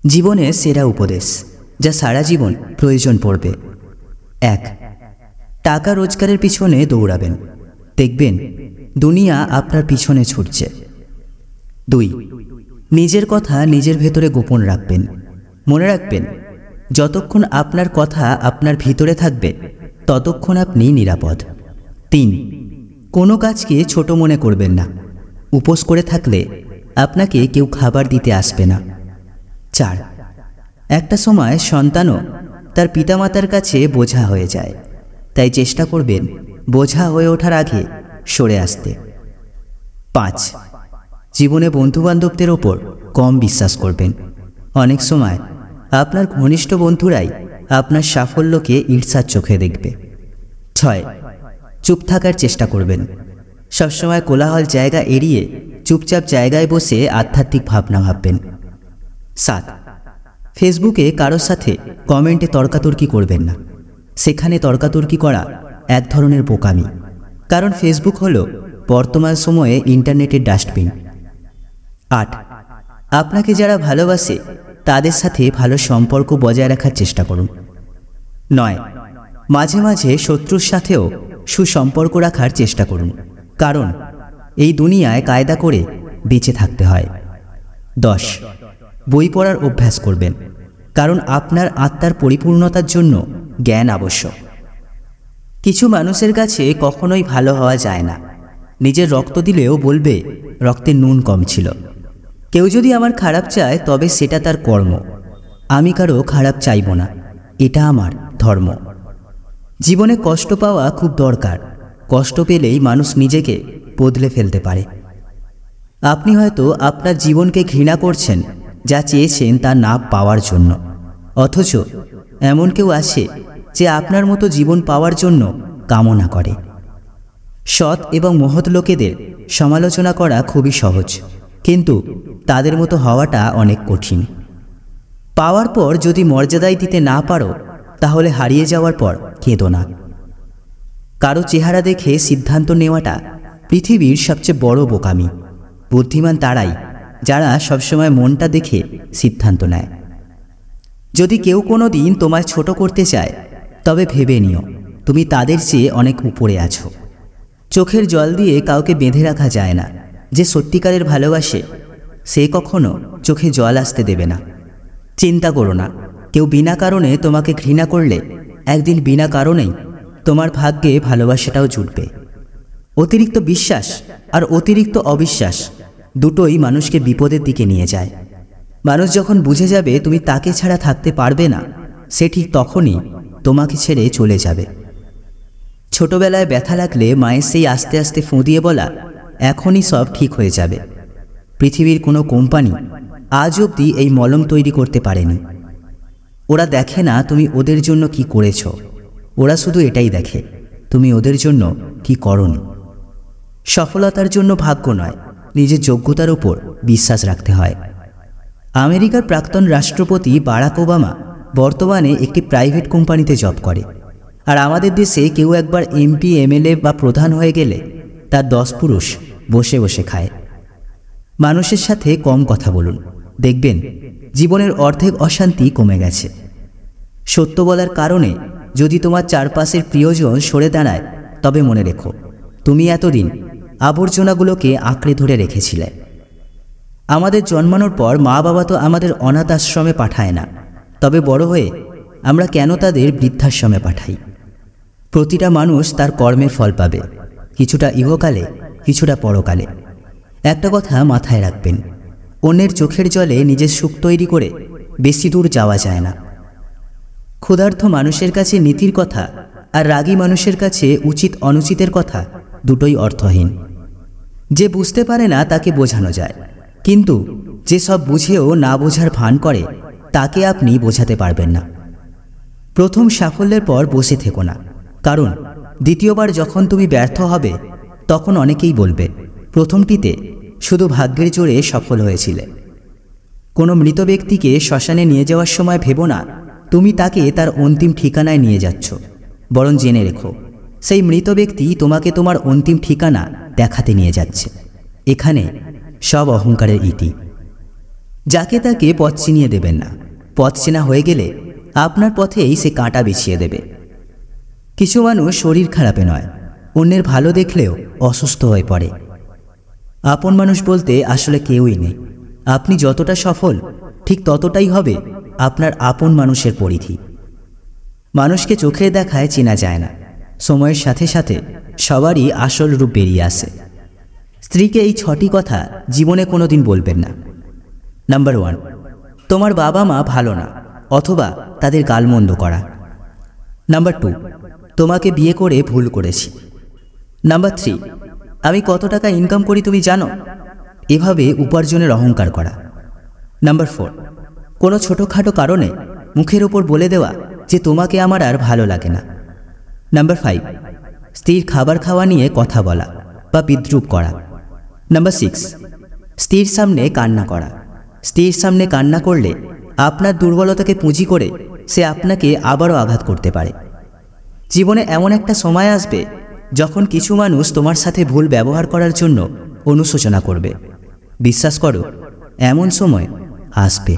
জীবনে সেরা উপদেশ যা সারা জীবন প্রয়োজন পড়বে। 1. টাকা রোজগারের পিছনে দৌড়াবেন, দেখবেন দুনিয়া আপনার পিছনে ছুটছে। 2. নিজের কথা নিজের ভেতরে গোপন রাখবেন, মনে রাখবেন যতক্ষণ আপনার কথা আপনার ভিতরে থাকবে ততক্ষণ আপনি নিরাপদ। 3. কোনো কাজকে ছোট মনে করবেন না, উপোস করে থাকলে আপনাকে কেউ খাবার দিতে আসবে না। 4. একটা সময় সন্তানও তার পিতামাতার কাছে বোঝা হয়ে যায়, তাই চেষ্টা করবেন বোঝা হয়ে ওঠার আগে সরে আসতে। 5. জীবনে বন্ধুবান্ধবদের ওপর কম বিশ্বাস করবেন, অনেক সময় আপনার ঘনিষ্ঠ বন্ধুরাই আপনার সাফল্যকে ঈর্ষার চোখে দেখবে। 6. চুপ থাকার চেষ্টা করবেন, সবসময় কোলাহল জায়গা এড়িয়ে চুপচাপ জায়গায় বসে আধ্যাত্মিক ভাবনা ভাববেন। 7. ফেসবুকে কারোর সাথে কমেন্টে তর্কাতর্কি করবেন না, সেখানে তর্কাতর্কি করা এক ধরনের বোকামি, কারণ ফেসবুক হলো বর্তমান সময়ে ইন্টারনেটের ডাস্টবিন। 8. আপনাকে যারা ভালোবাসে তাদের সাথে ভালো সম্পর্ক বজায় রাখার চেষ্টা করুন। 9. মাঝে মাঝে শত্রুর সাথেও সুসম্পর্ক রাখার চেষ্টা করুন, কারণ এই দুনিয়ায় কায়দা করে বেঁচে থাকতে হয়। 10. বই পড়ার অভ্যাস করবেন, কারণ আপনার আত্মার পরিপূর্ণতার জন্য জ্ঞান আবশ্যক। কিছু মানুষের কাছে কখনোই ভালো হওয়া যায় না, নিজের রক্ত দিলেও বলবে রক্তে নুন কম ছিল। কেউ যদি আমার খারাপ চায় তবে সেটা তার কর্ম, আমি কারো খারাপ চাইব না, এটা আমার ধর্ম। জীবনে কষ্ট পাওয়া খুব দরকার, কষ্ট পেলেই মানুষ নিজেকে বদলে ফেলতে পারে। আপনি হয়তো আপনার জীবনকে ঘৃণা করছেন যা চেয়েছেন তা না পাওয়ার জন্য, অথচ এমন কেউ আছে যে আপনার মতো জীবন পাওয়ার জন্য কামনা করে। সৎ এবং মহৎ লোকেদের সমালোচনা করা খুবই সহজ, কিন্তু তাদের মতো হওয়াটা অনেক কঠিন। পাওয়ার পর যদি মর্যাদাই দিতে না পারো তাহলে হারিয়ে যাওয়ার পর কেঁদো না। কারো চেহারা দেখে সিদ্ধান্ত নেওয়াটা পৃথিবীর সবচেয়ে বড় বোকামি। বুদ্ধিমান তারাই যারা সবসময় মনটা দেখে সিদ্ধান্ত নেয়। যদি কেউ কোনো দিন তোমায় ছোট করতে চায় তবে ভেবে নিও তুমি তাদের চেয়ে অনেক উপরে আছো। চোখের জল দিয়ে কাউকে বেঁধে রাখা যায় না, যে সত্যিকারের ভালোবাসে সে কখনো চোখে জল আসতে দেবে না। চিন্তা করো না, কেউ বিনা কারণে তোমাকে ঘৃণা করলে একদিন বিনা কারণেই তোমার ভাগ্যে ভালোবাসাটাও জুটবে। অতিরিক্ত বিশ্বাস আর অতিরিক্ত অবিশ্বাস দুটোই মানুষকে বিপদের দিকে নিয়ে যায়। মানুষ যখন বুঝে যাবে তুমি তাকে ছাড়া থাকতে পারবে না, সে ঠিক তখনই তোমাকে ছেড়ে চলে যাবে। ছোটবেলায় ব্যথা লাগলে মায়ের সেই আস্তে আস্তে ফোঁ দিয়ে বলা এখনই সব ঠিক হয়ে যাবে। পৃথিবীর কোনো কোম্পানি আজ অবধি এই মলম তৈরি করতে পারেনি। ওরা দেখে না তুমি ওদের জন্য কি করেছ, ওরা শুধু এটাই দেখে তুমি ওদের জন্য কি করনি। সফলতার জন্য ভাগ্য নয়, নিজের যোগ্যতার উপর বিশ্বাস রাখতে হয়। আমেরিকার প্রাক্তন রাষ্ট্রপতি বারাক ওবামা বর্তমানে একটি প্রাইভেট কোম্পানিতে জব করে, আর আমাদের দেশে কেউ একবার এমপি, এমএলএ বা প্রধান হয়ে গেলে তার 10 পুরুষ বসে বসে খায়। মানুষের সাথে কম কথা বলুন, দেখবেন জীবনের অর্ধেক অশান্তি কমে গেছে। সত্য বলার কারণে যদি তোমার চারপাশের প্রিয়জন সরে দাঁড়ায় তবে মনে রেখো তুমি এতদিন আবর্জনাগুলোকে আঁকড়ে ধরে রেখেছিলে। আমাদের জন্মানোর পর মা বাবা তো আমাদের অনাথ আশ্রমে পাঠায় না, তবে বড় হয়ে আমরা কেন তাদের বৃদ্ধাশ্রমে পাঠাই? প্রতিটা মানুষ তার কর্মের ফল পাবে, কিছুটা ইহকালে কিছুটা পরকালে। একটা কথা মাথায় রাখবেন, অন্যের চোখের জলে নিজের সুখ তৈরি করে বেশি দূর যাওয়া যায় না। ক্ষুধার্ত মানুষের কাছে নীতির কথা আর রাগী মানুষের কাছে উচিত অনুচিতের কথা দুটোই অর্থহীন। যে বুঝতে পারে না তাকে বোঝানো যায়, কিন্তু যে সব বুঝেও না বোঝার ভান করে তাকে আপনি বোঝাতে পারবেন না। প্রথম সাফল্যের পর বসে থেকো না, কারণ দ্বিতীয়বার যখন তুমি ব্যর্থ হবে তখন অনেকেই বলবে প্রথমটিতে শুধু ভাগ্যের জোরে সফল হয়েছিলে। কোনো মৃত ব্যক্তিকে শ্মশানে নিয়ে যাওয়ার সময় ভেবো না তুমি তাকে তার অন্তিম ঠিকানায় নিয়ে যাচ্ছ, বরং জেনে রেখো সেই মৃত ব্যক্তি তোমাকে তোমার অন্তিম ঠিকানা দেখাতে নিয়ে যাচ্ছে। এখানে সব অহংকারের ইতি। যাকে তাকে পথ চিনিয়ে দেবেন না। পথ চেনা হয়ে গেলে আপনার পথেই সে কাঁটা বিছিয়ে দেবে। কিছু মানুষ শরীর খারাপে নয়, অন্যের ভালো দেখলেও অসুস্থ হয়ে পড়ে। আপন মানুষ বলতে আসলে কেউই নেই। আপনি যতটা সফল ঠিক ততটাই হবে আপনার আপন মানুষের পরিধি। মানুষকে চোখের দেখায় চেনা যায় না, সময়ের সাথে সাথে সবারই আসল রূপ বেরিয়ে আসে। স্ত্রীকে এই 6টি কথা জীবনে কোনোদিন বলবেন না। নাম্বার 1, তোমার বাবা মা ভালো না অথবা তাদের গালমন্দ করা। নাম্বার 2, তোমাকে বিয়ে করে ভুল করেছি। নাম্বার 3, আমি কত টাকা ইনকাম করি তুমি জানো? এভাবে উপার্জনের অহংকার করা। নাম্বার 4, কোনো ছোটোখাটো কারণে মুখের ওপর বলে দেওয়া যে তোমাকে আমার আর ভালো লাগে না। নাম্বার 5, স্ত্রীর খাবার খাওয়া নিয়ে কথা বলা বা বিদ্রূপ করা। নাম্বার 6, স্ত্রীর সামনে কান্না করা। স্ত্রীর সামনে কান্না করলে আপনার দুর্বলতাকে পুঁজি করে সে আপনাকে আবারও আঘাত করতে পারে। জীবনে এমন একটা সময় আসবে যখন কিছু মানুষ তোমার সাথে ভুল ব্যবহার করার জন্য অনুশোচনা করবে। বিশ্বাস করো, এমন সময় আসবে।